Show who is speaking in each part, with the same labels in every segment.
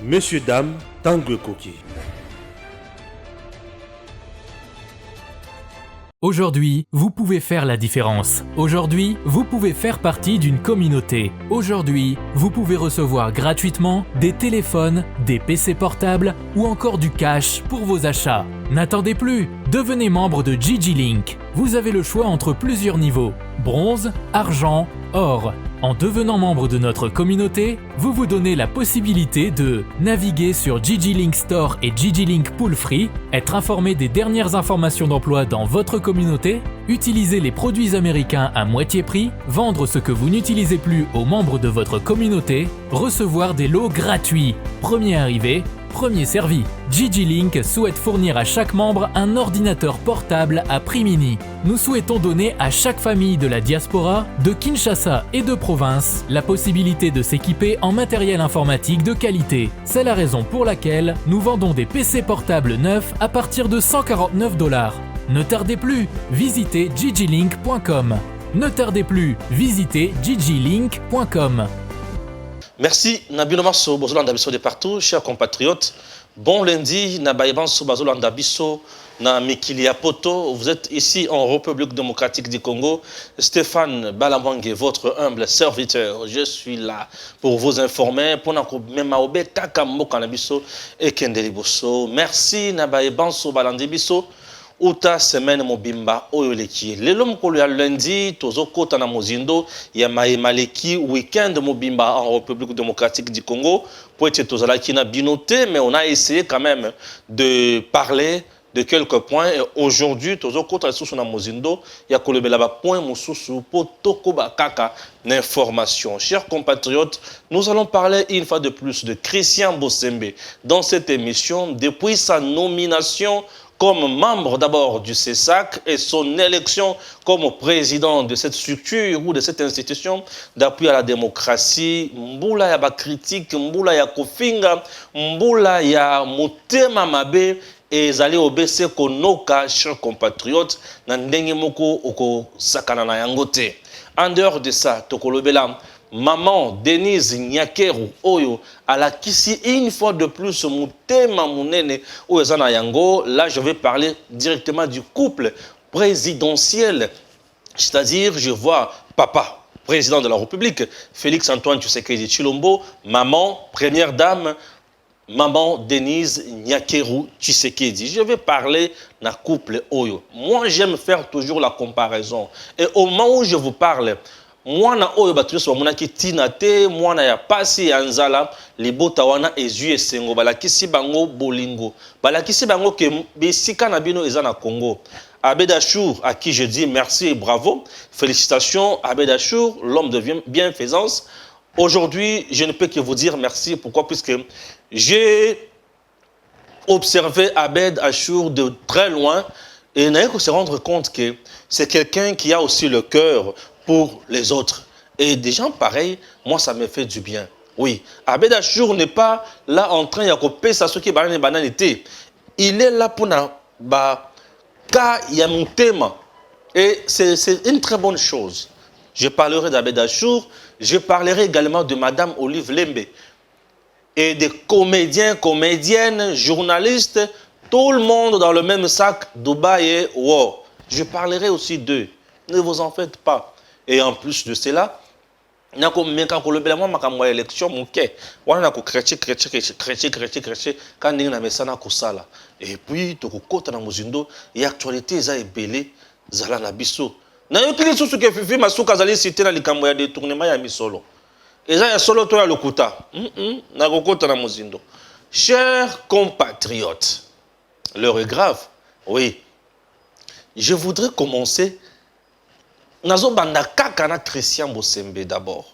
Speaker 1: Messieurs, dames, Tanguy Koki.
Speaker 2: Aujourd'hui, vous pouvez faire la différence. Aujourd'hui, vous pouvez faire partie d'une communauté. Aujourd'hui, vous pouvez recevoir gratuitement des téléphones, des PC portables ou encore du cash pour vos achats. N'attendez plus, devenez membre de GG Link. Vous avez le choix entre plusieurs niveaux: bronze, argent, or. En devenant membre de notre communauté, vous vous donnez la possibilité de naviguer sur GG Link Store et GG Link Pool Free, être informé des dernières informations d'emploi dans votre communauté, utiliser les produits américains à moitié prix, vendre ce que vous n'utilisez plus aux membres de votre communauté, recevoir des lots gratuits. Premier arrivé, premier servi. GG Link souhaite fournir à chaque membre un ordinateur portable à prix mini. Nous souhaitons donner à chaque famille de la diaspora, de Kinshasa et de province, la possibilité de s'équiper en matériel informatique de qualité. C'est la raison pour laquelle nous vendons des PC portables neufs à partir de $149. Ne tardez plus, visitez gglink.com. Ne tardez plus, visitez gglink.com.
Speaker 3: Merci, Nabino Masso, Bozolanda Bisso de partout, chers compatriotes. Bon lundi, Nabaïbanso, Bazolanda Bisso, na Mikilia Poto. Vous êtes ici en République démocratique du Congo. Stéphane Balamwangue, votre humble serviteur. Je suis là pour vous informer. Merci, Nabaïbanso, Balandi Bisso. Uta semaine mobimba oyoleki lelo mokolo ya lundi tozokota na mozindo ya maleki weekend mobimba en République démocratique du Congo pour être tozalaki na binoté, mais on a essayé quand même de parler de quelques points et aujourd'hui tozokota susu na mozindo ya kolobela ba point mususu po tokoba kaka d'information. Chers compatriotes, nous allons parler une fois de plus de Christian Bossembe dans cette émission depuis sa nomination comme membre d'abord du CESAC et son élection comme président de cette structure ou de cette institution d'appui à la démocratie. Mbula ya ba critique, mbula ya kofinga, mbula ya motema mabe et zali obese konoka, chers compatriotes, na ndenge moko oko sakana na yangote. En dehors de ça, tokolobela maman Denise Nyakeru Oyo à la Kisi une fois de plus Mutema Munene Oyezana Yango. Là, je vais parler directement du couple présidentiel. C'est-à-dire, je vois papa, président de la République, Félix Antoine Tshisekedi Tshilombo, maman, première dame, maman Denise Nyakeru Tshisekedi. Je vais parler d'un couple Oyo. Moi, j'aime faire toujours la comparaison. Et au moment où je vous parle, mwana oyo batuso bamonaki tina te mwana ya pasi ya nzala libota wana ezwi esengo balakisi bango bolingo balakisi bango ke bisika na bino eza na Congo. Abed-Achour, à qui je dis merci et bravo, félicitations Abed-Achour, l'homme de bienfaisance. Aujourd'hui, je ne peux que vous dire merci. Pourquoi? Puisque j'ai observé Abed-Achour de très loin et n'a que se rendre compte que c'est quelqu'un qui a aussi le cœur pour les autres. Et des gens pareils, moi, ça me fait du bien. Oui, Abed-Achour n'est pas là en train de couper ça, ce qui est banalité. Il est là pour un thème. Et c'est une très bonne chose. Je parlerai d'Abed-Achour, je parlerai également de Madame Olive Lembe. Et des comédiens, comédiennes, journalistes, tout le monde dans le même sac, Dubaï et wow. Je parlerai aussi d'eux. Ne vous en faites pas. Et en plus de cela, et puis, et actualité, ça est belé, zala na biso. Na yokili susu ke fifi masuka zali cité na likambo ya détournement ya misolo. Eza ya solo to ya lokuta. Na kokota na mozindo. Chers compatriotes, l'heure est grave. Oui. Je voudrais commencer nazo banda kaka na Christian Bossembe d'abord.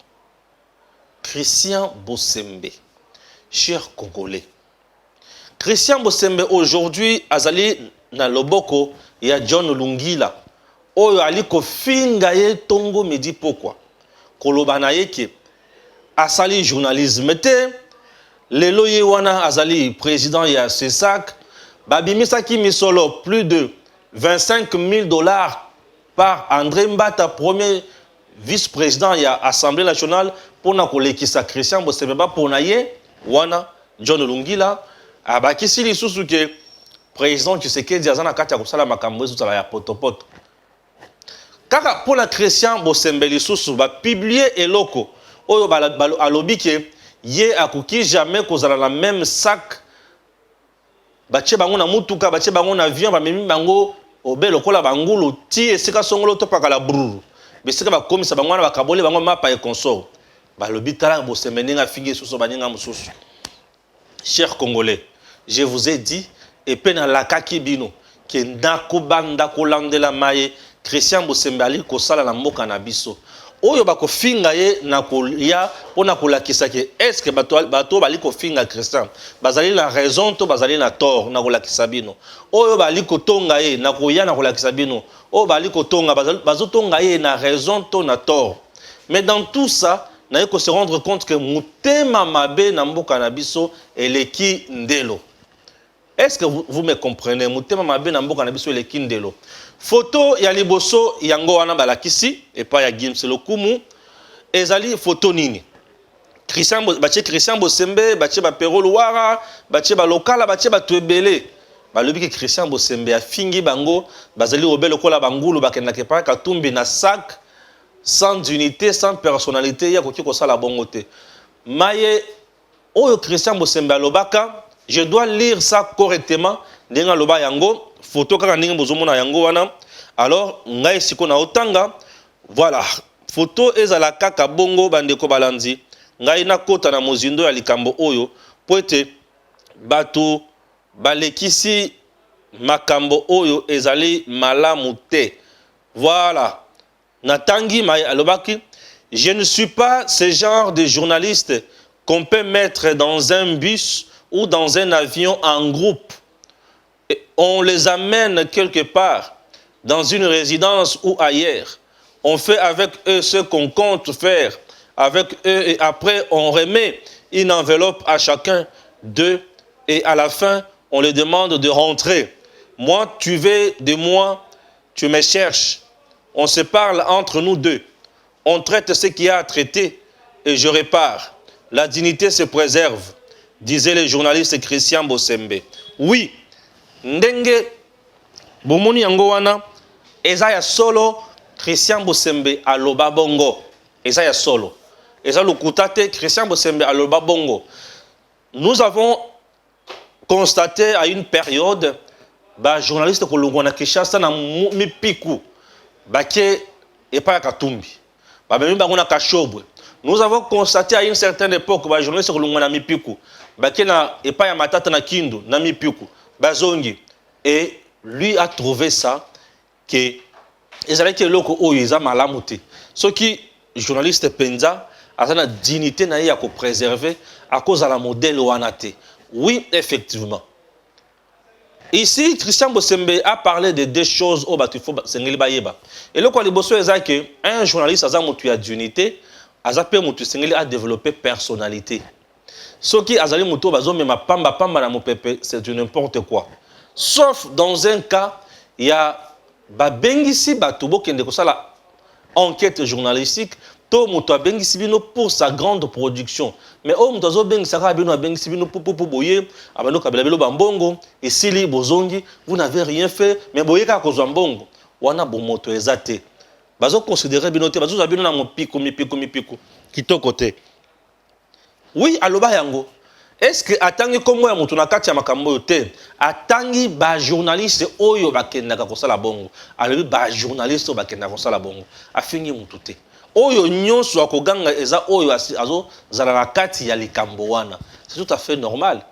Speaker 3: Christian Bossembe, cher Congolais. Christian Bossembe aujourd'hui azali na loboko ya John Lungila. Oyo ali ko finga ye tongo me di pourquoi. Koloba na yeke asali journalisme te lelo ye wana azali président ya CESAC babimisaki misolo plus de $25,000 par André Mbata, premier vice-président de l'Assemblée nationale, pour na kolekisa Christian Bossembe pour na ye wana John Lungila abakisi lisusu ke président Tshisekedi azana kati ya kosala makambo ezozala ya potopoto. Kaka pour la Christian Bosembe lisusu ba publier eloko oyo alobi ke ye akoki jamais kozala la même sac batie bango na mutuka batie bango na avion bamemi bango obe lokola bangulu ti esika songolo to pakala bruru besika bakomisa bango na bakabole bango mapa e consort balobi tala Bosembe ninga fingi susu baninga mususu. Chers Congolais, je vous ai dit et pena la kakibino ke ndako banda kolandela maye Christian Bosembe ali kosala na mboka na biso oyo bakofinga ye na kolia pona kolakisa ke est-ce que bato bali kofinga Christian bazali na raison to bazali na tort na kolakisa bino oyo bali kotonga ye na koya na kolakisa bino oyo bali kotonga bazotonga ye na raison to na tort. Mais dans tout ça na ko se rendre compte que mutema mabe na mboka na biso eleki ndelo. Est-ce que vous me comprenez? Mutema mabe na mboka na biso eleki ndelo. Photo ya liboso yango wana balakisi et pas ya Gims Lokumu ezali photo nini Christian Bosembe bache ba Pero Luara bache ba lokala bache ba tuebele balobi ke Christian Bosembe afingi bango bazali obelo kola bangulu bakenda ke pa katumbi na sac sans unité sans personnalité ya koki kosala bongo te maye oyo Christian Bosembe alobaka je dois lire ça correctement ndenga loba yango photo kaka ndenge bozomona yango wana alors ngai siko na otanga voilà photo ezala kaka bongo bandeko balandi ngai nakota na mozindo ya likambo oyo po ete bato balekisi makambo oyo ezali malamu te. Voilà natangi mai alobaki je ne suis pas ce genre de journaliste qu'on peut mettre dans un bus ou dans un avion en groupe. On les amène quelque part, dans une résidence ou ailleurs. On fait avec eux ce qu'on compte faire avec eux et après on remet une enveloppe à chacun d'eux et à la fin on les demande de rentrer. Moi, tu veux de moi, tu me cherches. On se parle entre nous deux. On traite ce qu'il y a à traiter et je répare. La dignité se préserve, disait le journaliste Christian Bosembe. Oui, ndenge bomoni yango wana eza ya solo Christian Bosembe aloba bongo eza ya solo eza lokuta te Christian Bosembe aloba bongo. Nous avons constaté à une période ba journaliste kolongwa na Kinshasa na mipiku bake epa katumbi ba memi bango na kashobwe. Nous avons constaté à une certaine époque ba journaliste kolongwa na mipiku bake na epa ya matata na kindu na mipiku bazongi et lui a trouvé ça que ezalaki que loko oyo eza malamu te soki journaliste penza azana dignité na ye ya ko préserver à cause de la modèle wana te. Oui, effectivement. Ici, Christian Bosembe a parlé de deux choses au batifo sengeli bayeba. Et le quoi liboso eza que un journaliste aza mutu ya dignité, aza pe mutu sengeli a développé personnalité. Soki azali mutu bazo mema pamba na mopepe, c'est du n'importe quoi. Sauf dans un cas, il y a babengisi batubo kende kosala enquête journalistique, to mutu abengisi bino pour sa grande production. Mais oh mutu azo bengisa ka bino abengisi bino pour boye, abano kabela belo bambongo, et sili bozongi, vous n'avez rien fait, mais boye ka kozwa mbongo. Wana bomoto ezate. Bazo considérer bino te, bazo bino na mopiko kitoko te. Oui, aloba yango. Est-ce que atangi komo ya mutu na kati ya makambo te atangi ba journaliste oyo bakendaka kosala bongo alobi ba journaliste oyo bakendaka kosala bongo afingi mutu te oyo nyonso akoganga eza oyo azo zala na kati ya likambo wana c'est tout à fait normal.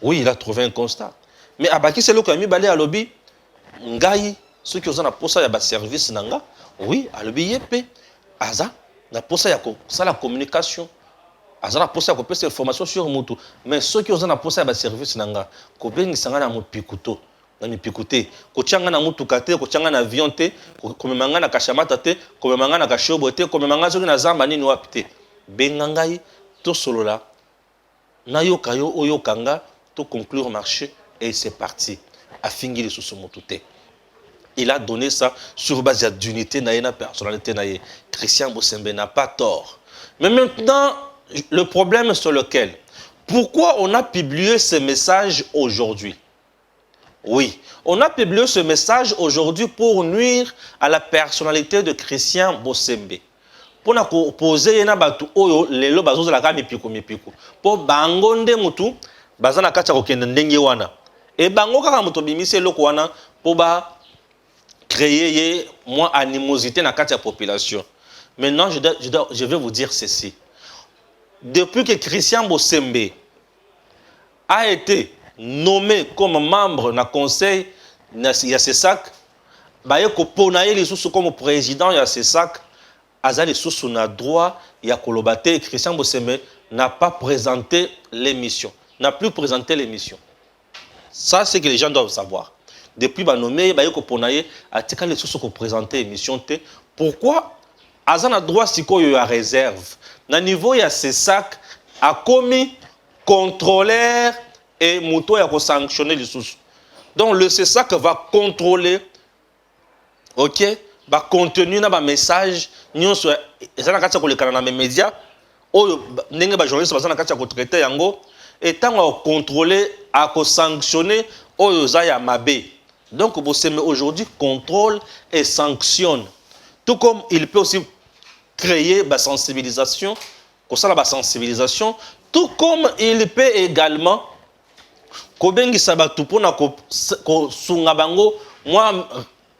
Speaker 3: Oui, il a trouvé un constat mais abaki selo ko mi balé alobi ngai ceux qui ont na posa ya ba service nanga oui alobi yepe aza na posa ya ko sala communication azana posa ko pesa information sur mutu mais ceux qui ont na posa ba service nanga ko bengisa na mupikuto na mipikute ko tianga na mutu kate ko tianga na avion te ko memanga na kashamata te ko memanga na kashobo te ko memanga soki na zamba nini wapi te bengangai to solola na yokayo oyokanga to conclure marché et c'est parti afingi le sous mutu te. Il a donné ça sur base de d'unité na na personnalité na Christian Bosembe n'a pas tort. Mais maintenant le problème sur lequel Pourquoi on a publié ce message aujourd'hui? Oui, on a publié ce message aujourd'hui pour nuire à la personnalité de Christian Bosembe. Pour poser na batu oyo lelo bazoza la kami mipiku. Pour bangonde mutu bazana kacha kokende ndenge wana. Et bango kaka mutu bimise loko wana pour ba créer moins animosité na kacha population. Maintenant, je vais vous dire ceci. Depuis que Christian Bosembe a été nommé comme membre du conseil de CESAC, baye ko ponaye les sous comme président de CESAC, azali sous na droit ya kolobate. Christian Bosembe n'a pas présenté l'émission, n'a plus présenté l'émission. Ça c'est que les gens doivent savoir. Depuis ba nommé baye ko ponaye atika les sous ko présenter l'émission te. Pourquoi azana droit sikoyo ya réserve na niveau ya CESAC a commis contrôleur et moto ya ko sanctionner les sous. Donc le CESAC va contrôler, ok, va contenu na ba message nyonso ezana kati ko lekana na média oyo ndenge ba journaliste bazana kati ko traiter yango et tant à contrôler à ko sanctionner oyo za ya mabe. Donc Bosembe aujourd'hui contrôle et sanctionne. Tout comme il peut aussi créer la sensibilisation, tout comme il peut également kobengi sabatu pona ko sunga bango moi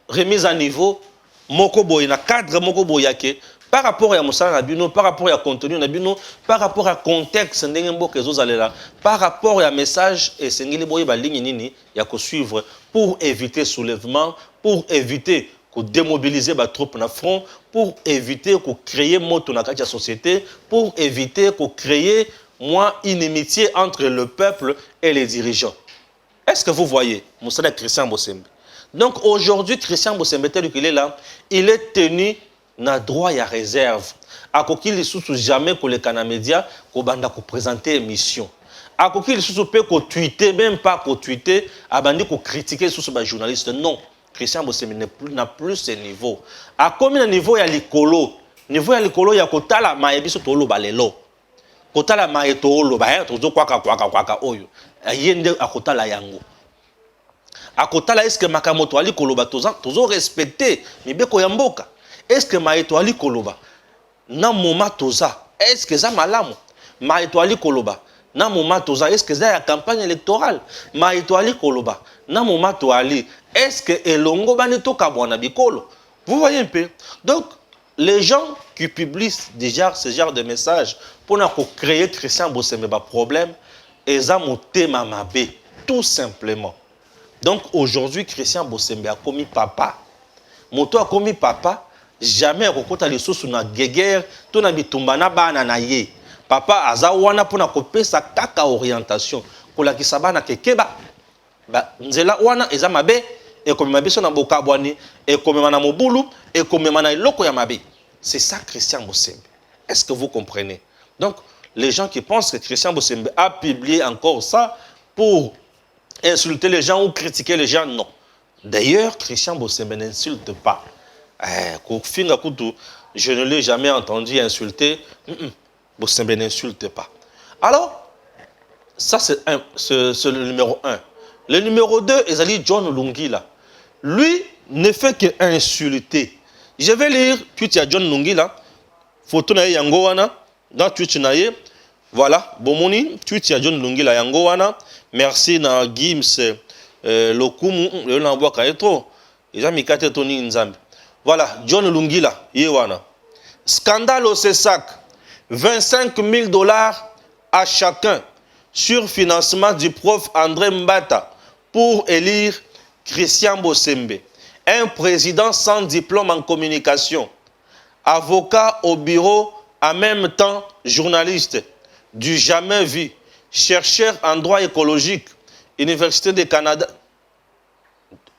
Speaker 3: remise à niveau moko boy na cadre moko boyake par rapport à musala na bino, par rapport à contenu na bino, par rapport à contexte ndenge mboka ezozalela, par rapport à message et sengeli boye ba ligne nini ya ko suivre pour éviter soulèvement, pour éviter de démobiliser les troupes na front, pour éviter de créer moto na la société, pour éviter de créer inimitié entre le peuple et les dirigeants. Est-ce que vous voyez Moussala Christian Bosembe? Donc aujourd'hui, Christian Bosembe, tel qu'il est là, il est tenu na droit à réserve. À quoi qu'il sous jamais que les canaux médias banda ko présenter émission. À quoi qu'il sous peut ko tweeter, même pas ko tweeter, à bandi ko critiquer sous les journalistes. Non. Christian Bosembe n'a plus ce niveau. À combien de niveau il y a l'écolo? Niveau il y a l'écolo, il y a kotala maebiso tolo balelo. Kotala maetolo ba tozo kwaka oyo. Yende akotala yango. Akotala est-ce que makamoto ali koloba tozo respecter mibeko ya mboka? Est-ce que maeto ali koloba na moma toza? Est-ce que ça malamu? Maeto ali koloba na moma toza, est-ce que ça la campagne électorale? Maeto ali koloba na moma to ali. Est-ce que elongo bani toka bwana bikolo? Vous voyez un peu. Donc les gens qui publient déjà ce genre de messages pour créer Christian Bosembe ba problème et ça motema mabe tout simplement. Donc aujourd'hui Christian Bosembe a commis papa. Moto a commis papa, jamais kokota lisusu na guerre, to na bitumba na bana na ye. Papa aza wana pona kopesa kaka orientation kolakisa bana kekeba. Ba nzela wana eza mabe et comme mabiso na bokabwani et comme na mobulu et comme na iloko ya mabe. C'est ça Christian Bosembe. Est-ce que vous comprenez? Donc les gens qui pensent que Christian Bosembe a publié encore ça pour insulter les gens ou critiquer les gens, non. D'ailleurs, Christian Bosembe n'insulte pas. Je ne l'ai jamais entendu insulter. Bosembe n'insulte pas. Alors, ça c'est le numéro 1. Le numéro 2, Ezali John Lungila. Lui ne fait que insulter. Je vais lire tweet à John Lungila. Photo na yango wana dans tweet na ye. Voilà, bomoni tweet à John Lungila yango wana. Merci na Gims Lokumu le nambwa kaetro. Eza mikate toni nzambe. Voilà, John Lungila ye wana. Scandale au CESAC. 25 000 $ à chacun sur financement du prof André Mbata pour élire Christian Bosembe. Un président sans diplôme en communication, avocat au bureau, en même temps journaliste, du jamais vu, chercheur en droit écologique, Université de Canada.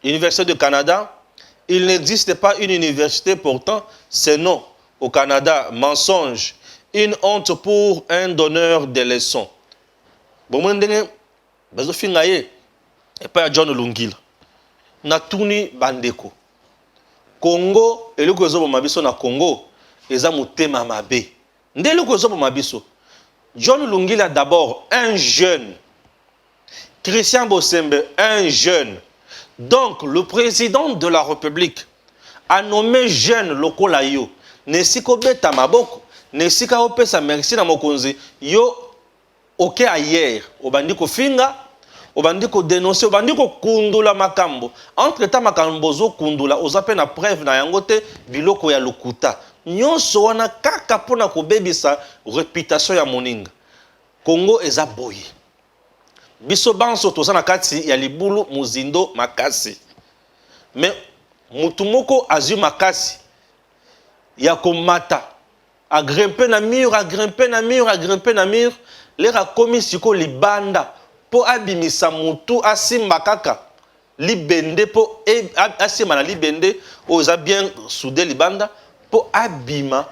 Speaker 3: Il n'existe pas une université pourtant, c'est non. Au Canada, mensonge. Une honte pour un donneur de leçons. Bon, je suis et pas John Lungila. Natuni bandeko. Congo, et le gozo mabiso na Congo, eza mutema mabe. Nde le gozo mabiso. John Lungila d'abord un jeune. Christian Bosembe un jeune. Donc le président de la République a nommé jeune lokola yo. Nesiko beta maboko. Nesika opesa merci na mokonzi. Yo ok ailleurs. Obandi ko finga. Obandi ko dénoncer. Obandi ko kundula makambo. Entre temps makambo zo kundula. Ozape na preuve na yangote biloko ya lokuta. Nyonso wana kaka pona ko bebisa réputation ya moninga. Congo eza boye. Biso banso toza na kati ya libulu muzindo makasi. Mais mutu moko azu makasi ya komata a grimper na mur, a grimper na mur, a grimper na mur, lera komi siko libanda po abimisa mutu asimba kaka libende po asimba na libende oza bien soudé libanda po abima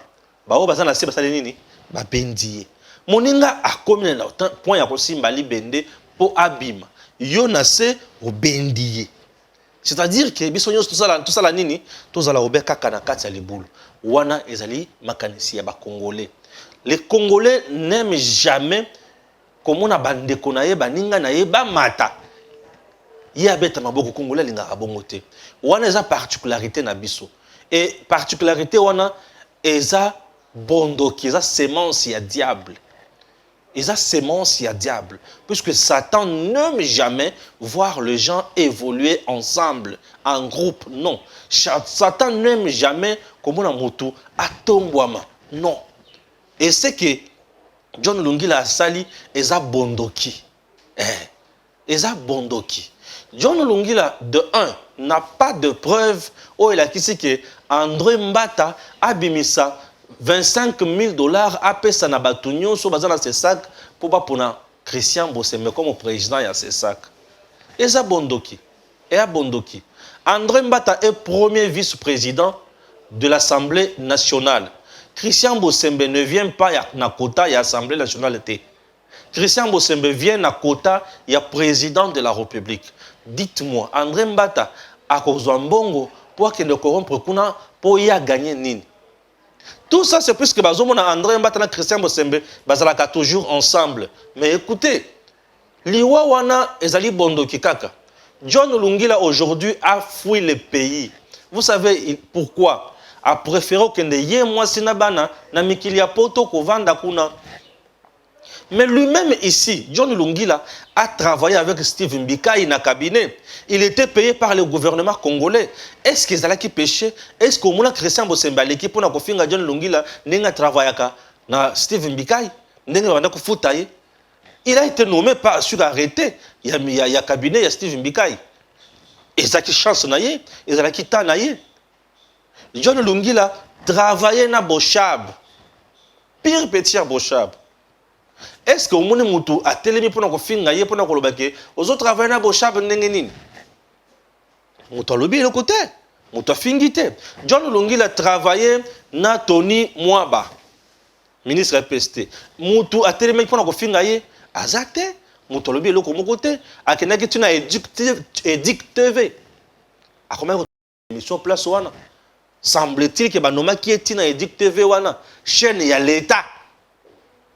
Speaker 3: ba o bazana se basale nini ba bendiye moninga akomi na point ya kosimba libende po abima yo na se obendiye. C'est-à-dire que biso nyos tout ça la nini tout ça la obeka kana kati ya libulu wana ezali makanisi ya ba Congolais. Les Congolais n'aiment jamais comme on a bande konaye baninga na ye ba mata ya beta maboko Congolais linga abongote wana eza particularité na biso et particularité wana eza bondo qui eza semence ya diable. Ils ont sémence, il y a diable. Puisque Satan n'aime jamais voir les gens évoluer ensemble, en groupe. Non. Satan n'aime jamais comme on a moto à tombouama. Non. Et c'est que John Lungila a sali, ils ont bondoki. Ils ont bondoki. John Lungila, de un, n'a pas de preuve. Oh, il a dit que André Mbata a bimisa. $25,000 à pesa na batunyo so bazana ces sacs pour pas pour Christian Bosembe comme président ya ces sacs. Et ça bondoki. Et à bondoki. André Mbata est premier vice-président de l'Assemblée nationale. Christian Bosembe ne vient pas na quota ya Assemblée nationale té. Christian Bosembe vient na quota ya président de la République. Dites-moi, André Mbata a kozwa mbongo pour qu'il ne corrompre kuna pour y a gagner nini. Tout ça, c'est puisque André Mbata et Christian Bosembe bazalaka toujours ensemble. Mais écoutez, Liwa wana ezali bondo kikaka. John Lungila aujourd'hui a fui le pays. Vous savez pourquoi? A préféré que ne yé moi sinabana na mikili ya poto ko vanda kuna. Mais lui-même ici, John Lungila a travaillé avec Steve Mbikai na cabinet. Il était payé par le gouvernement congolais. Est-ce qu'ils allaient qui pêcher? Est-ce qu'au moins Christian Bosembe l'équipe pour na kofinga John Lungila n'enga travaillé na Steve Mbikai n'enga vanda ko futaye? Il a été nommé par sur arrêté. Il y a cabinet, il y a Steve Mbikai. Ils ont qui chance naie, ils ont qui ta naie. John Lungila travaillait na Bochab. Pire petit Bochab. Est-ce que au monde mutu a telemi pour na finga ye pour na kolobake aux autres travailler na Bochab ndenge nini mutu lobi le côté mutu fingite. John Lungila travaillé na Tony Mwaba ministre PST mutu a telemi pour na finga ye azate mutu lobi le côté akena ki tuna Edict TV a combien émission place wana semble-t-il que banoma qui est na Edict TV wana chaîne ya l'état.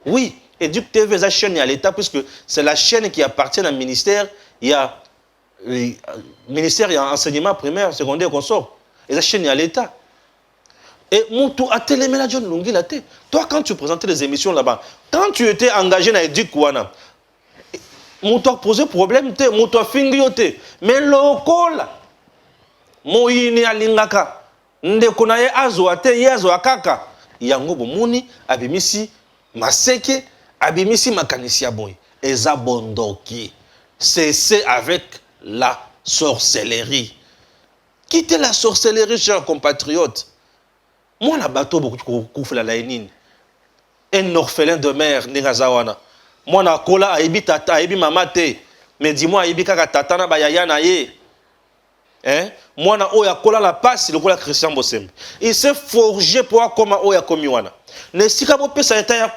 Speaker 3: Oui, Edict TV est la chaîne à l'État puisque c'est la chaîne qui appartient au ministère. Il y a ministère, il y a enseignement primaire, secondaire, consort. Et la chaîne à l'État. Et Moutou a télémé la John Lungila. Toi, quand tu présentais les émissions là-bas, quand tu étais engagé dans Edict Wana, Moutou a posé problème, Moutou a fingioté. Mais local, Moïni alingaka, Ndekonaye azoate, Yazoakaka, Yango Bomuni, Abimisi, Maseke, Abimisi Makanisia Boy, Eza Bondoki. Cessez avec la sorcellerie. Quittez la sorcellerie, chers compatriotes. Moi, la bateau, beaucoup de la laïnine. Un orphelin de mère, Negazawana. Moi, na kola, aibi tata, aibi mamate. Mais dis-moi, aibi kaka tatana bayayana ye. Hein? Moi, na oya kola la passe, le kola Christian Bosembe. Il s'est forgé pour comment oya komiwana. Ne sika bo pesa eta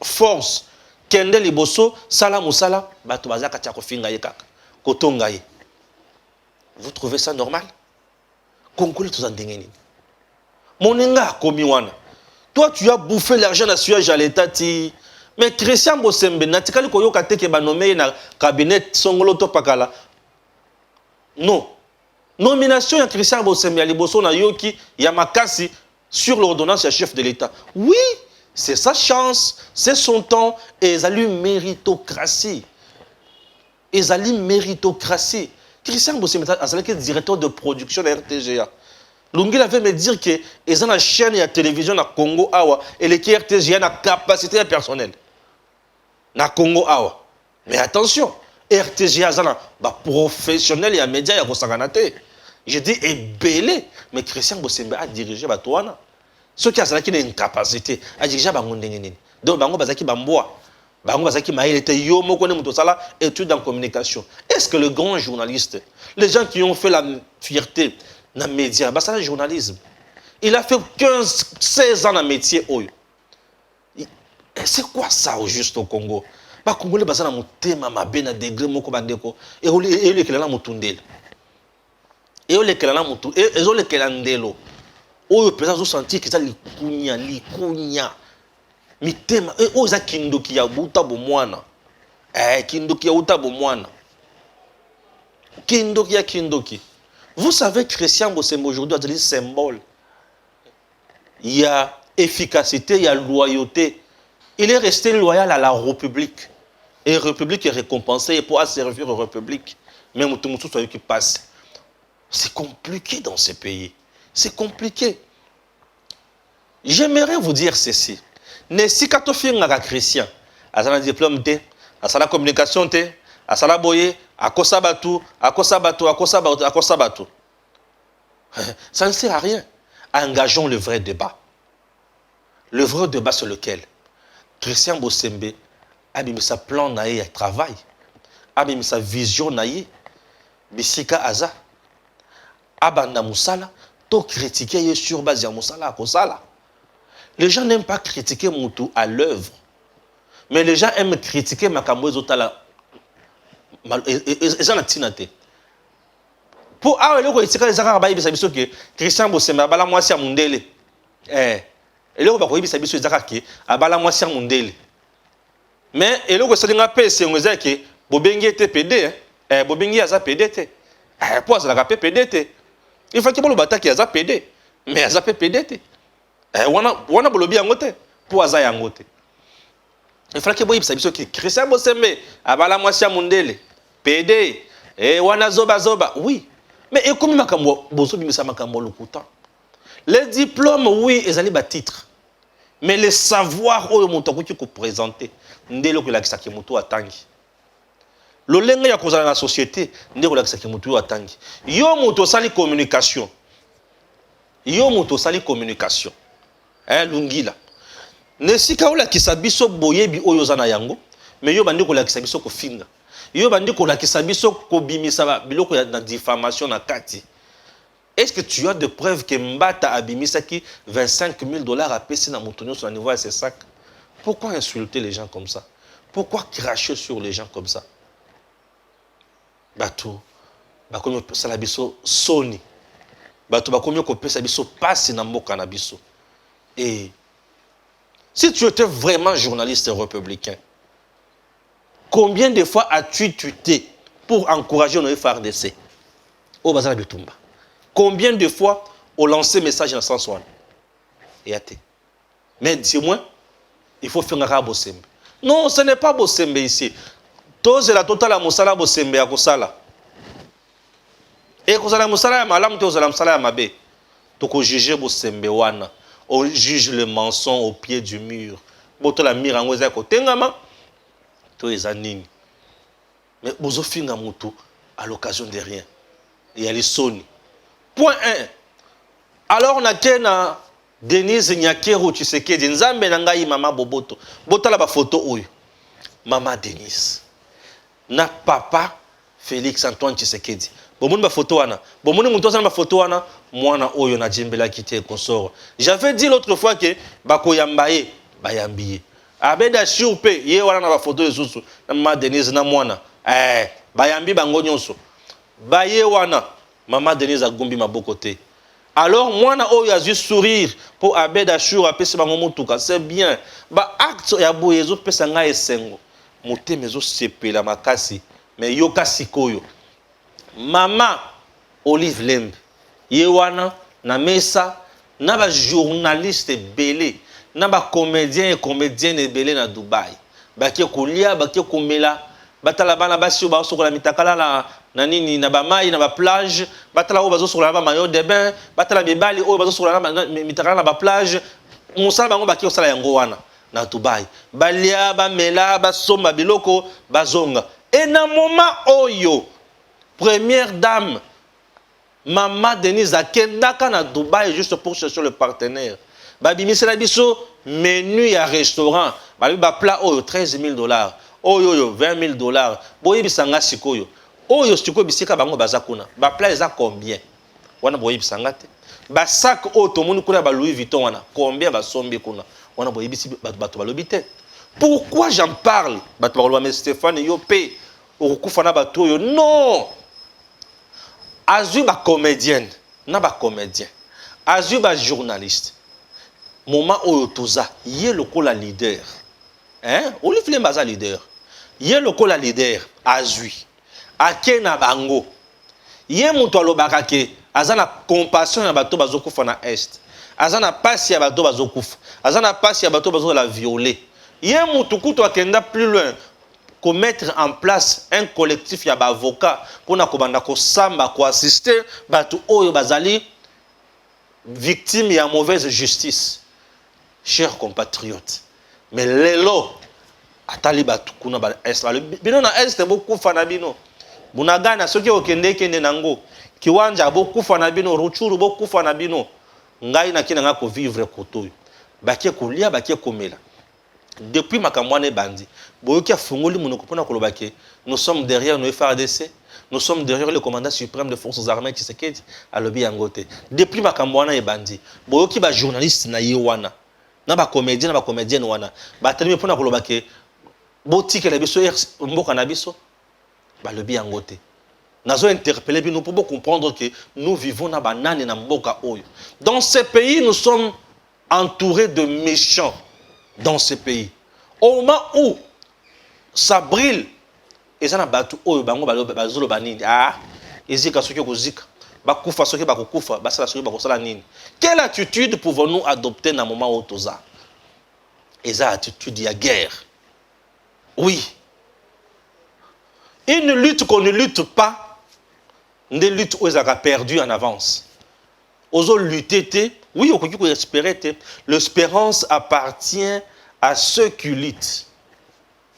Speaker 3: force kende liboso sala musala bato bazaka tia kofinga ye kaka kotonga ye. Vous trouvez ça normal? Konkoli to zandengeni. Moninga komi wana. Toi tu as bouffé l'argent national à l'État ti Mais Christian Bosembe, natikali koyoka te ke ba nommé na cabinet songolo to pakala. Non. Nomination de Christian Bosembe à Liboso na yoki Yamakasi sur l'ordonnance du chef de l'État. Oui, c'est sa chance, c'est son temps et ils alluent méritocratie. Ils alluent méritocratie. Christian Bosembe est directeur de production de la RTGA. Lungil avait me dire que ils ont une chaîne de télévision à Congo Awa et les RTGA ont capacité personnelle. Na Congo Awa. Mais attention, RTGA zana ba professionnel et média ya kosanganate. Je dis belé, mais Christian Bosembe a dirigé ba toana. Ceux qui a une incapacité a dirigé ba ngondengeni. Donc bango bazaki bamboa. Bango bazaki maïl était yo moko ne mutosala études en communication. Est-ce que le grand journaliste, les gens qui ont fait la fierté dans les médias, bah c'est le journalisme. Il a fait 16 ans dans le métier oyo. C'est quoi ça au juste au Congo? Ba Congolais bazana mutema mabe na degré moko bandeko et le kelana mutundela. Et le kelana mutu et le kelandelo. Oyo pesa zo sentir que ça likunya. Mitema et oza kindoki ya buta bo mwana. Kindoki ya buta bo mwana. Kindoki. Vous savez Christian Bosembe aujourd'hui a des symboles. Il y a efficacité, il y a loyauté. Il est resté loyal à la République. Et la République est récompensée pour servir la République. Mais Moutoumoutou soit qui passe. C'est compliqué dans ces pays. C'est compliqué. J'aimerais vous dire ceci. Ne si kato finga Christian, asala diplôme te, asala communication te, asala boye, akosa batu. Ça ne sert à rien. Engageons le vrai débat. Le vrai débat sur lequel Christian Bosembe a mis sa plan naïe à travail, a mis sa vision naïe, bisika aza, abanda musala, to critiquer sur base ya musala akosala. Les gens n'aiment pas critiquer Moutou à l'œuvre, mais les gens aiment critiquer Makambo Zotala. Ils ont la tinate. Pour le critiquer les Arabes, ils savent que Christian Bosembe a bala moisi à Mundele. Et le Bakoyi, ils savent que Zaka a bala moisi à Mundele. Mais et le Gosalinga P, c'est un zèque, Bobengi était PD, Bobengi a PD. Pour ça, la PD. Il faut qu'il y ait le bataille qui a PD. Mais a PD. Wana bolobi yangote pour aza yangote. Il faut qu'il y ait que Christian Bosembe a bala moisi à Mundele. PD. Et wana zoba. Oui. Mais et comme makambo bozo bimisa makambo lokuta. Les diplômes, oui, ils allaient bas titre. Mais le savoir oyo moto qui ko présenter ndelo ko lakisa ke moto atangi. Lo lenga ya kozala na société ndelo lakisa ke moto atangi. Yo moto sali communication. Lungila. Ne sika ola kisabiso boyebi oyo zana yango, mais yo bandi ko lakisa biso ko finga. Yo bandi ko lakisa biso ko bimisa biloko ya na diffamation na kati. Est-ce que tu as des preuves que Mbata a bimisaki $25,000 à payer dans Moutonio sur le niveau de ses sacs? Pourquoi insulter les gens comme ça? Pourquoi cracher sur les gens comme ça? Bato, bakomi opesa la biso soni. Bato bakomi opesa biso passe na mboka na biso. Et si tu étais vraiment journaliste républicain, combien de fois as-tu tuté pour encourager nos FARDC au Bazar Bitumba? Combien de fois on lancé message dans le sens où et athée. Mais dis-moi, il faut faire un Bosembe. Non, ce n'est pas Bosembe ici. Tous la totale Moussala Bosembe à Kosala. Et Kosala Moussala malam tous la Moussala mabe. Donc on juge Bosembe wana. On juge le mensonge au pied du mur. Boto la mire en oza côté ngama. Tous les années. Mais bozo finga mutu à l'occasion de rien. Il y a les soni. Point 1. Alors on a kena Denise Nyakero Tshisekedi nzambe na ngai mama boboto. Botala ba photo oyo. Mama Denise. Na papa Félix Antoine Tshisekedi. Bomoni ba photo wana. Bomoni mutu sana ba photo wana mwana oyo na jembela kité consort. J'avais dit l'autre fois que bakoyambaye bayambiye. Abeda surpe ye wana na ba photo esusu na mama Denise na mwana. Bayambi bango nyonso. Baye wana Mama Denise a gombi maboko te. Alors, moi, je suis sourire pour Abed Ashur, c'est bien. Ba acte ya boyezo pesa nga esengo. Mote mezo sepela makasi. Mais yo kasi koyo. Mama Olive Lembe. Yewana na mesa na ba journaliste belé, na ba comédien et comédienne belé na Dubaï. Ba ke kolia, ba ke komela, batala bana basi ba sokola mitakala na nini na ba mai na ba plage, batala o bazo sokola ba maillot de bain, batala bibali o bazo sokola na mitakala na ba plage. Musala bango ba ke osala yango wana na Dubaï. Balia ba mela ba somba biloko bazonga. Et na moment oyo première dame Maman Denise Akendaka na Dubaï juste pour chercher le partenaire. Babi misela biso menu ya restaurant. Babi ba plat oyo $13,000. Oyo $20,000. Boye bisanga sikoyo. Oyo sikoyo bisika bango bazakuna. Ba plat eza combien? Wana boye bisanga te. Ba sac oyo tomoni kuna ba Louis Vuitton wana. Combien ba sombi kuna? Wana boye bisi bato balobi te. Pourquoi j'en parle? Bato balobi mais Stéphane yo pe okufa na bato yo. Non. Azu ba comédienne, na ba comédien. Azu ba journaliste. Moment oyo toza, yé lokola leader. Hein? Olive Lembe aza leader. Yé lokola leader, azu. Ake na bango. Yé mutu alobaka ke aza na compassion ya bato bazokufa na est. Aza na pasi ya bato bazokufa. Aza na pasi ya bato bazola violer. Yé mutu kutu akenda plus loin. Mettre en place un collectif ya ba avocat pour na kobanda ko samba ko assister batu oyo bazali victime ya mauvaise justice. Chers compatriotes, mais lelo atali batu kuna ba est bino na est beaucoup fana bino bunagana soki okende kende nango kiwanja beaucoup fana bino ruchuru beaucoup fana bino ngai na kina ngako vivre kotoyo bakie kolia bakie komela. Depuis Makamwane Bandi, nous sommes derrière nos FARDC, nous sommes derrière le commandant suprême des forces armées qui s'est à l'objet Angote. Depuis Makamwane Bandi, Boyoki ba journaliste na yewana, na ba comédien na ba comédienne wana, ba tellement pour na kolobake, botike la biso mboka na biso, ba l'objet Angote. Nazo interpeller bino pour comprendre que nous vivons na banane na mboka oyo. Dans ce pays, nous sommes entourés de méchants. Dans ce pays, au moment où ça brille, et ça n'a pas tout, oh, bango bazolo banini, ah, ezika soki kozika, bakufa soki bakufa, basala soki bakosala nini. Quelle attitude pouvons-nous adopter dans le moment où toza? Et ça attitude de guerre. Oui. Une lutte qu'on ne lutte pas, une lutte où ils ont perdu en avance. Ozo lutter, oui, on peut espérer. L'espérance appartient à ceux qui luttent.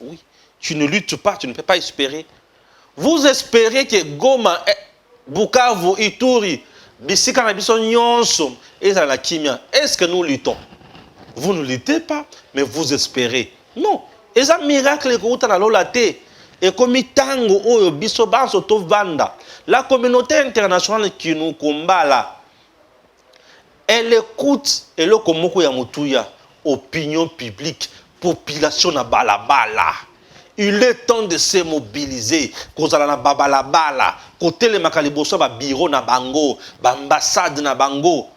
Speaker 3: Oui, tu ne luttes pas, tu ne peux pas espérer. Vous espérez que Goma, Bukavu, Ituri, Bisika na biso nyonso, ezala kimia. Est-ce que nous luttons? Vous ne luttez pas, mais vous espérez. Non. Et un miracle que vous avez la tête. Et comme tango oyo biso banso to vanda, la communauté internationale qui nous combat là, elle écoute et le komoko ya mutuya, opinion publique, population na balabala. Il est temps de se mobiliser. Kozala na babalabala, côté le makaliboso ba bureau na bango, ba ambassade na bango.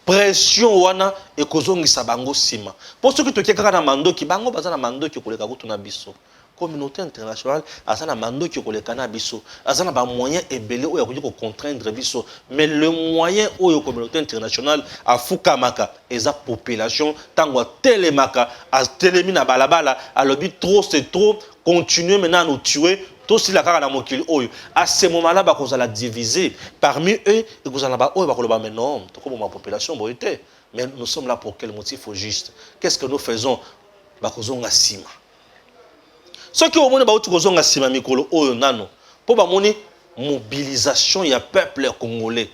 Speaker 3: Pression wana et kozongisa bango sima. Pour ceux qui te keka na mandoki, bango baza na mandoki koleka kutu na biso. Communauté internationale, azana mando qui koleka na biso, azana ba moyen ebele oyo ko contraindre biso, mais le moyen oyo communauté internationale a fukamaka eza population tango telemaka a telemi na balabala a lobi trop c'est trop, continuer maintenant à nous tuer. Tout si la kaka na mokili oyo à ce moment-là ba kozala diviser parmi eux et kozala ba oyo ba koloba mais non, to comme ma population boité, mais nous sommes là pour quel motif au juste? Qu'est-ce que nous faisons? Ba kozonga sima. Ce qui au monde ba utu kozonga sima mikolo oyo nano po ba moni mobilisation ya peuple congolais.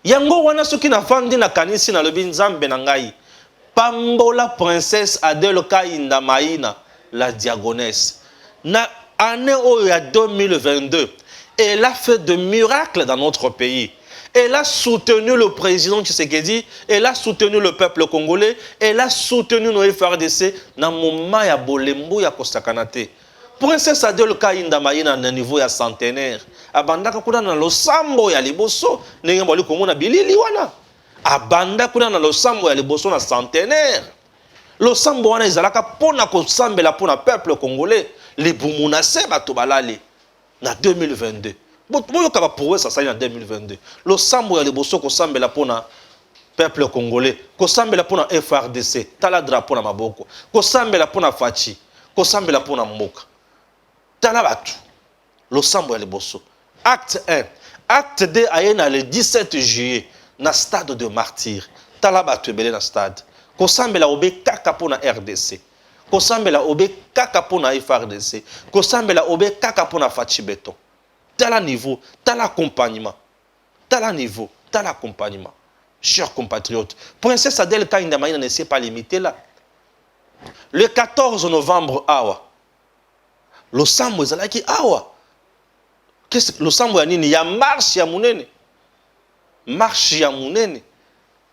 Speaker 3: Yango wana soki na fandi na kanisi na lobi nzambe na ngai. Pambola princesse Adèle Kainda Maïna la diagonesse. Na année oyo ya 2022, elle a fait de miracles dans notre pays. Elle a soutenu le président Tshisekedi, elle a soutenu le peuple congolais, elle a soutenu nos FARDC dans le moment ya bolembo ya kosakanate. Princesse Adèle Kainda Mayina na niveau ya centenaire. Abandaka kuna na losambo ya liboso. Ndenge mbali komona bilili wana. Abanda kuna na losambo ya liboso na centenaire. Losambo wana ezalaka pona kosambela pona peuple congolais. Libumuna se bato balali. Na 2022. Boyoka ba prouver ça en 2022. Losambo ya liboso kosambela pona peuple congolais. Kosambela pona FRDC. Tala drapeau na maboko. Kosambela pona Fachi. Kosambela pona mboka. Tala batu. Losambo ya liboso. Acte 1. Acte 2 ayena le 17 juillet na stade de Martyr. Tala batu ebele na stade. Kosambela obe kaka pona RDC. Kosambela obe kaka pona FRDC. Kosambela obe kaka pona Fachi Beton. Tala niveau, tala accompagnement. Tala niveau, tala accompagnement. Chers compatriotes, Princesse Adèle Kainda Mayina ne s'est pas limitée là. Le 14 novembre, awa. Losambo ezalaki awa. Qu'est-ce que losambo ya nini? Ya marche ya munene. Marche ya munene.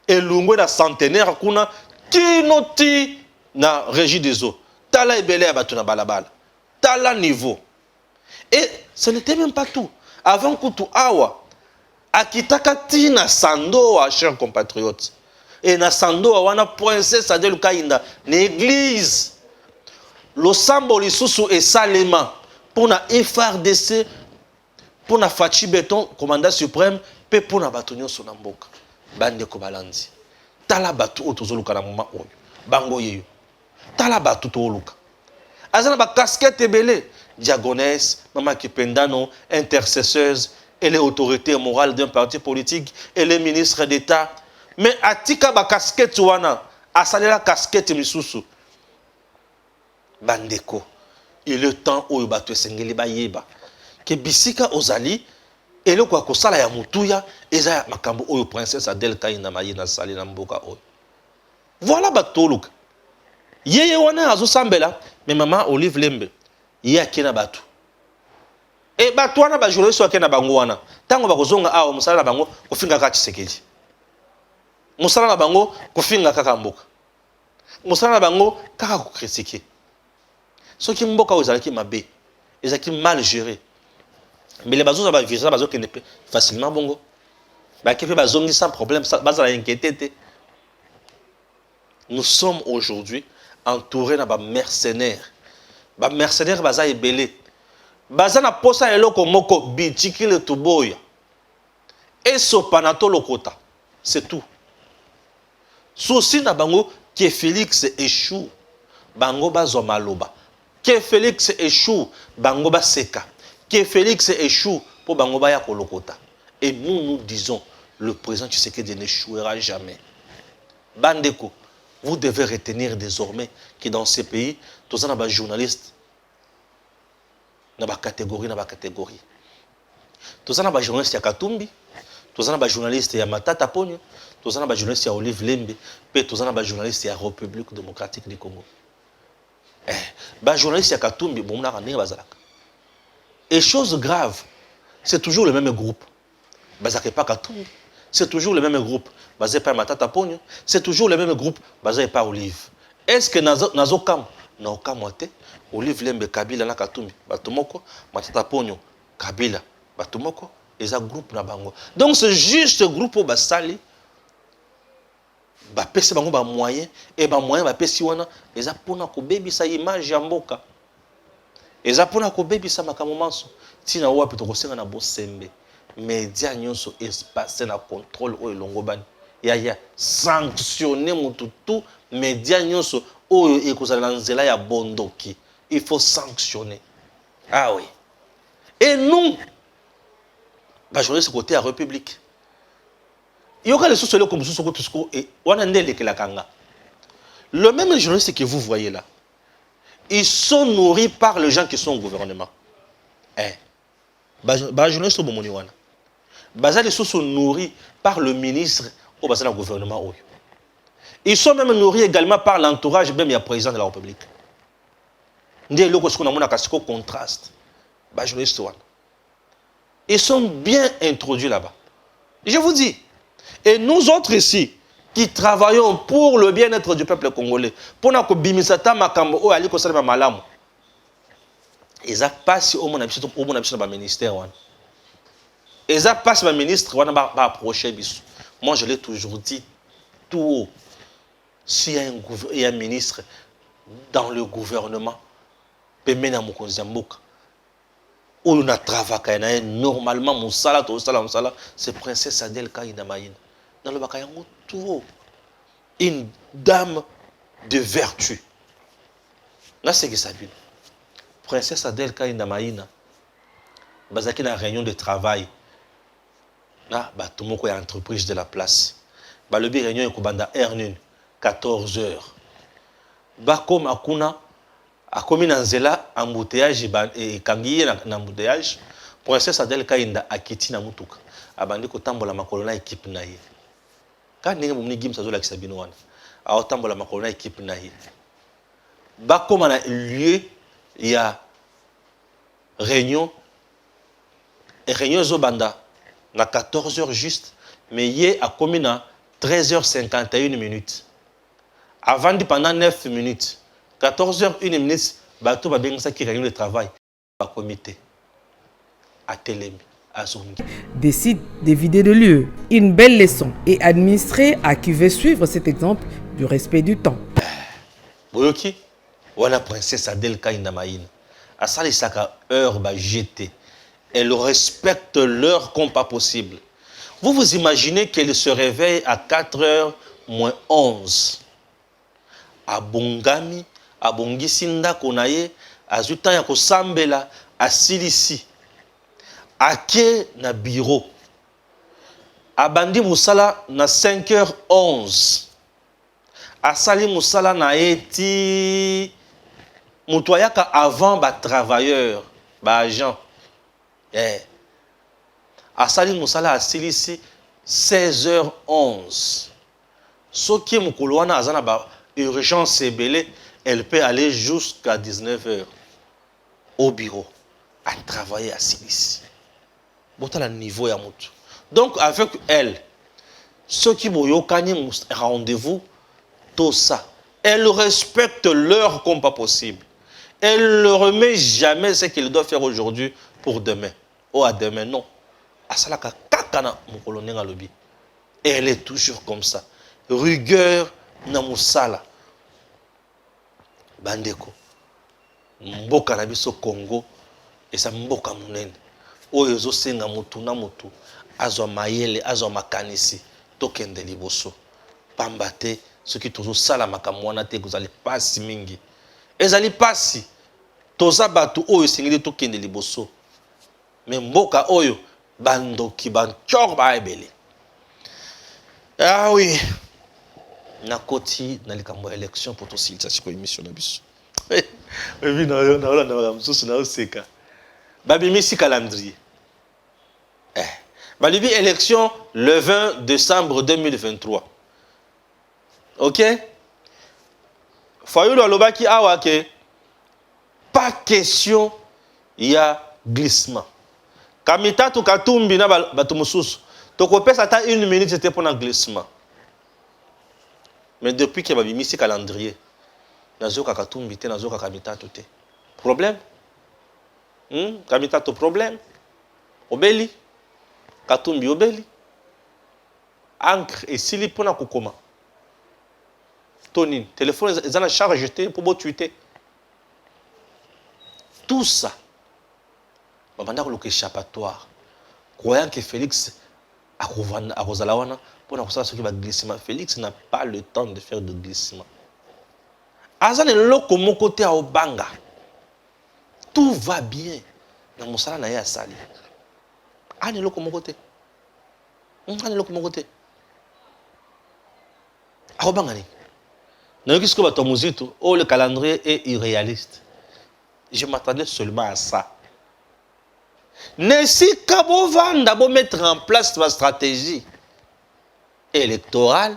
Speaker 3: Elungwe na centenaire kuna kinoti na régie des eaux. Tala ebele ya batu na balabala. Tala niveau. Et ce n'était même pas tout. Avant Kutu awa, akitaka tina Sandoa, chers compatriotes. Et na Sandoa wana Princesse Adèle Kainda, l'église. Losambo lisusu et Salema pour na FRDC, pour na Fachi Beton, commandant suprême, pe pour na batonyo sonamboka. Bande ko balandi. Tala batu otozoluka na moment oyo. Bango yeyo. Tala batu toluka. Azana ba casquette ebele. Diagonesse, Maman Kipendano, intercesseuse, elle est autorité morale d'un parti politique, elle est ministre d'État. Mais atika ba casquette wana, asalela casquette misusu. Bandeko, il est temps où ba tu sengeli ba yeba. Que bisika ozali, ele kwa kosala ya mutuya, eza makambo oyo Princesse Adèle Kainda Mayina sali na mboka oyo. Voilà ba toluka. Yeye wana azo sambela, mais Maman Olive Lembe. Ye akena batu. E batu wana ba journaliste akena bango wana. Tango bakozonga awa musala na bango kofinga kaka Tshisekedi. Musala na bango kofinga kaka mboka. Musala na bango kaka ko critiquer. Soki mboka ozalaki mabe, ezaki mal géré. Mais les bazoza ba visa bazo kene facilement bongo. Ba kepe bazongi sans problème, bazala inquiété. Nous sommes aujourd'hui entourés na ba mercenaires. Ba mercenaires baza ebele. Baza na posa eloko moko bitiki le tuboya. Et sopanato lokota. C'est tout. Souci na bango que Félix échoue. Bango bazo maloba. Que Félix échoue. Bango ba seka. Que Félix échoue pour bango ba ya kolokota. Et nous disons, le président Tshisekedi n'échouera jamais. Bandeko. Vous devez retenir désormais que dans ces pays, tous les journalistes, dans la catégorie, tous les journalistes à Katumbi, tous les journalistes à Matata Ponyo, tous les journalistes à Olive Lembe, et tous les journalistes à la République démocratique du Congo. Les journalistes à Katumbi, et chose grave, c'est toujours le même groupe. Bazake pas Katumbi. C'est toujours le même groupe basé par Matata Ponyo. C'est toujours le même groupe basé par Olive. Est-ce que Nazo Kam, Naokamote, Olive Lembe Kabila na Katumbi, Batumoko, Matata Ponyo, Kabila, Batumoko, et ça groupe na bango. Donc c'est juste ce groupe basali, bapesi bango ba moyen et ba moyen bapesi wana, et ça pona ko baby sa image ya mboka. Et ça pona ko baby sa makamomanso. Tina wapi to kosenga na bosembe. Média nyonso espace na contrôle oyo longobani ya sanctionner mututu média nyonso oyo ekozala na nzela ya bondoki. Il faut sanctionner. Ah oui. Et nous ba journaliste côté à République yoka les sociologues comme sous ko et wana ndele kelakanga. Le même journaliste que vous voyez là, ils sont nourris par les gens qui sont au gouvernement. Ba journaliste bomoni wana Bazali sont nourris par le ministre au bassin du gouvernement. Ils sont même nourris également par l'entourage même du président de la République. Contraste. Ils sont bien introduits là-bas. Je vous dis, et nous autres ici, qui travaillons pour le bien-être du peuple congolais, pour que bimisata makambo o ali ko salama malamu. Ils a passé au ministère. Ils a passé au ministre, on va approcher. Moi, je l'ai toujours dit, tout haut. S'il y a un ministre dans le gouvernement, on a travaillé normalement, c'est princesse Adèle Kaïnamaïn. Dans le Bakayango, tout haut. Une dame de vertu. Là, c'est que ça dit. Princesse Adèle Kaïnamaïna, basaki na réunion de travail. Là, tout le monde est entreprise de la place. Le réunion est kobanda R1, 14 heures. Comme akuna, akomi na nzela embouteillage et kangiye na embouteillage. Princesse Adèle Kaïnda akiti na mutuka. Abandi ko tambola makolo na équipe na ye. Quand ninge mumni gim sazo la kisabino wana. A tambola makolo na équipe na ye. Comme na lieu il y a réunion et réunion zobanda na 14 heures juste mais hier a commis na 13h51 minutes avant pendant 9 minutes 14h1 minutes bato ba bengisa ki réunion de travail ba comité à Télémi à Zongi
Speaker 4: décide de vider le lieu, une belle leçon et administrer à qui veut suivre cet exemple du respect du temps.
Speaker 3: Boyoki voilà princesse Adèle Kaïnamaïn. À ça, les sacs heure va jeter. Elle respecte l'heure comme pas possible. Vous vous imaginez qu'elle se réveille à 4h moins 11. À Bongami, à Bongisinda Konaye, à Zutaya Kosambela, à Silisi. À Ké na bureau. À Bandi Moussala na 5h11. À Sali Moussala na eti. Moutoyaka avant ba travailleur, ba agent. Asali Moussala a silisi 16h11. Ce qui est moukolwana azana ba urgence belé, elle peut aller jusqu'à 19h au bureau à travailler à silisi. Bota la niveau ya mutu. Donc avec elle, ceux qui boyokani rendez-vous tout ça, elle respecte l'heure comme pas possible. Elle ne remet jamais ce qu'il doit faire aujourd'hui pour demain. Ou à demain, non. Asalaka kakana moukolone ngalobi. Et elle est toujours comme ça. Rigueur na musala. Bandeko. Mboka na biso Congo. Et ça mboka munene. Oyo zo senga mutu na mutu. Azwa mayele, azwa makanisi. Tokende liboso. Pambate. Ce qui toujours sala makamwana te vous allez pas si mingi. Ezali pasi toza batu oyo singeli to kende liboso mais mboka oyo bandoki banchor ba ebele. Ah oui na koti na likambo élection pour to silisa siko émission na biso oui na msusu na oseka babimisi calendrier balibi élection le 20 décembre 2023. OK. Fayulu alobaki awa ke pas question il y a glissement. Kamita to katumbi na bato mususu to kopesa ta 1 minute c'était pour un glissement. Mais depuis que babimisi calendrier nazoka katumbi te nazoka kamita to te. Problème? Kamita to problème. Obeli. Katumbi obeli. Encre et sili pona kokoma. Tony, téléphone, ils ont la charge jetée pour vous tweeter. Tout ça, pendant que l'échappatoire, croyant que Félix a Rosalawana, pour nous savoir ce qui va glissement, Félix n'a pas le temps de faire de glissement. Azan est loko mon côté à Obanga. Tout va bien. Dans mon salon, il y a sali. Anne est loko mon côté. Anne est loko mon côté. À Obanga. Qu'est-ce que le calendrier est irréaliste. Je m'attendais seulement à ça. Si Kabovan d'abord mettre en place ma stratégie électorale,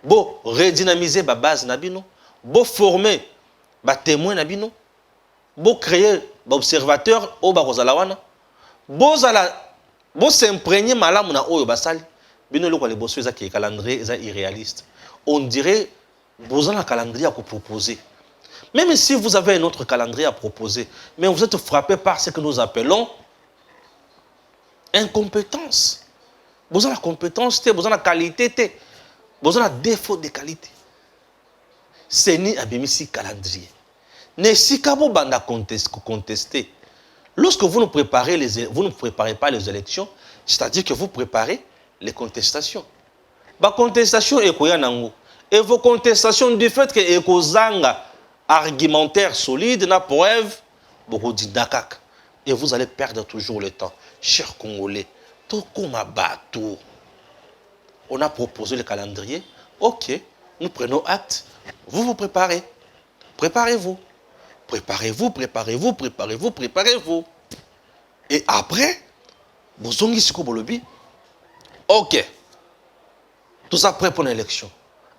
Speaker 3: bon redynamiser ma base nabino, bon former ma témoin nabino, bon créer ma observateur au Barozalawana, bon s'imprégner malamu na oyo basali, bino le quoi les bossu calendrier est irréaliste. On dirait besoin d'un calendrier à proposer. Même si vous avez un autre calendrier à proposer, mais vous êtes frappé par ce que nous appelons incompétence. Vous avez la compétence, vous avez la qualité, vous avez le défaut de qualité. C'est ni abimisi calendrier. Ne si kabo banda contester. Lorsque vous ne préparez pas les élections, c'est-à-dire que vous préparez les contestations. La contestation est quoi nango? Et vos contestations du fait que ekozanga argumentaire solide na preuve beaucoup d'indakak. Et vous allez perdre toujours le temps. Chers Congolais, tout comme à bateau. On a proposé le calendrier. Ok, nous prenons acte. Vous vous préparez. Préparez-vous. Préparez-vous, préparez-vous, préparez-vous, préparez-vous. Et après, vous avez ce que vous avez. Ok. Tout ça prêt pour l'élection.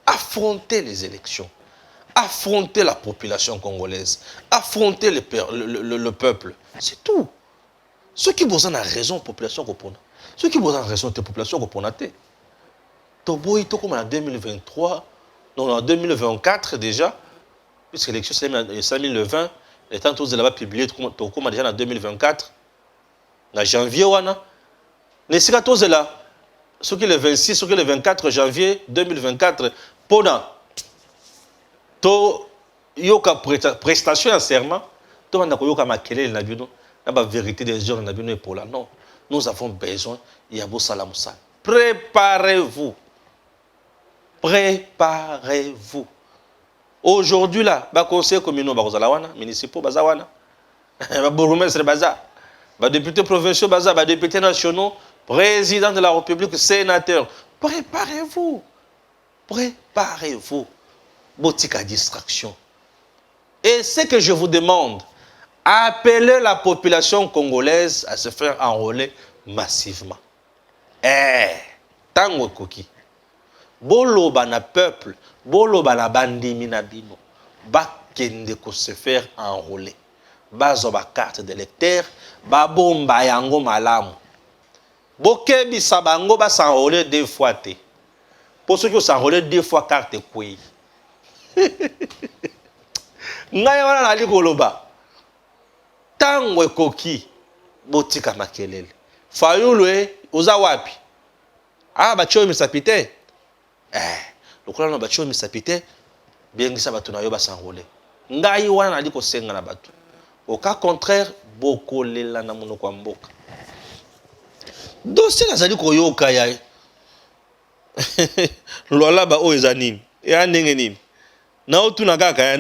Speaker 3: Affrontez les élections. Affrontez la population congolaise. Affrontez le peuple. C'est tout. Ceux qui vous en ont raison, population copona. Ceux qui vous en ont raison, population coponate. Toboy, tout comme en 2023, non, en 2024 déjà, puisque l'élection c'est en 2020, les temps tous là-bas publiés, tout comme déjà en 2024, en janvier, ne sera tous là. Ce qui est le 26, ce qui est le 24 janvier 2024, pendant to yoka prestation en serment, to manda ko yoka makele na bino, na ba vérité des gens na bino pour là. Non, nous avons besoin yabo salamusa. Préparez-vous. Préparez-vous. Aujourd'hui là, ba conseil communaux ba kozalawana, municipaux bazawana, ba bourgmestre baza, ba députés provinciaux baza, ba députés nationaux, président de la République, sénateur. Préparez-vous. Préparez-vous. Boutique à distraction. Et ce que je vous demande, appelez la population congolaise à se faire enrôler massivement. Tango koki. Boloba na peuple, boloba na bandimi na bino. Bakende ko se faire enrôler. Bazo ba carte d'électeur, ba bomba yango malamu. Bokebi sabango ba s'enrôler 2 fois té. Pour ceux qui s'enrôler 2 fois carte kouyi. Ngai wana nali koloba. Tango ekoki botika makelele. Fayulwe uza wapi? Ah bacho misapite. Lokola na bacho misapite bengisa batu na yo ba s'enrôler. Ngai wana nali kosenga na batu. Au cas contraire bokolela na monoko mboka. Dossier nazali koyoka ya lola ba o ezanini ya ndenge nini na otuna kaka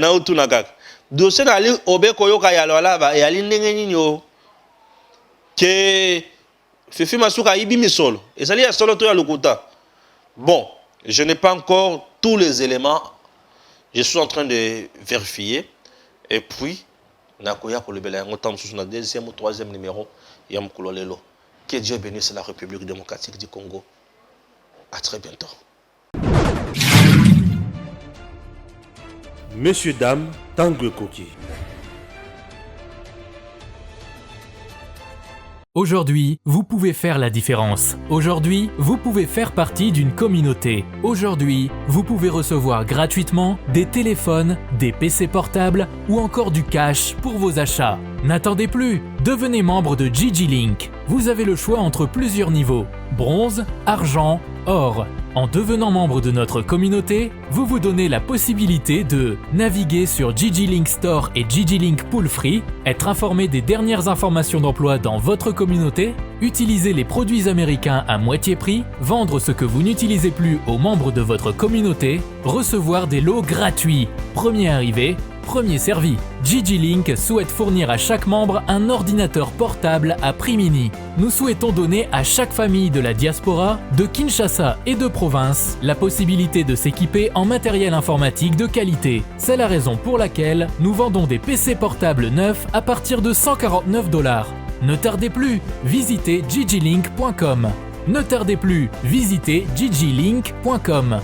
Speaker 3: dossier na ali obe koyoka ya lola ba ya ndenge nini o ke fifi masuka ibi misolo ezali ya solo to ya lokuta. Bon, je n'ai pas encore tous les éléments, je suis en train de vérifier et puis nakoya kolebela yango tam susu na deuxième ou troisième numéro ya mkololelo. Que Dieu bénisse la République démocratique du Congo. À très bientôt.
Speaker 1: Messieurs, dames, Tanguy Koki.
Speaker 2: Aujourd'hui, vous pouvez faire la différence. Aujourd'hui, vous pouvez faire partie d'une communauté. Aujourd'hui, vous pouvez recevoir gratuitement des téléphones, des PC portables ou encore du cash pour vos achats. N'attendez plus, devenez membre de GG Link. Vous avez le choix entre plusieurs niveaux, bronze, argent, or. En devenant membre de notre communauté, vous vous donnez la possibilité de naviguer sur GG Link Store et GG Link Pool Free, être informé des dernières informations d'emploi dans votre communauté, utiliser les produits américains à moitié prix, vendre ce que vous n'utilisez plus aux membres de votre communauté, recevoir des lots gratuits. Premier arrivé, premier servi. GG Link souhaite fournir à chaque membre un ordinateur portable à prix mini. Nous souhaitons donner à chaque famille de la diaspora, de Kinshasa et de province, la possibilité de s'équiper en matériel informatique de qualité. C'est la raison pour laquelle nous vendons des PC portables neufs à partir de $149. Ne tardez plus, visitez gglink.com. Ne tardez plus, visitez gglink.com.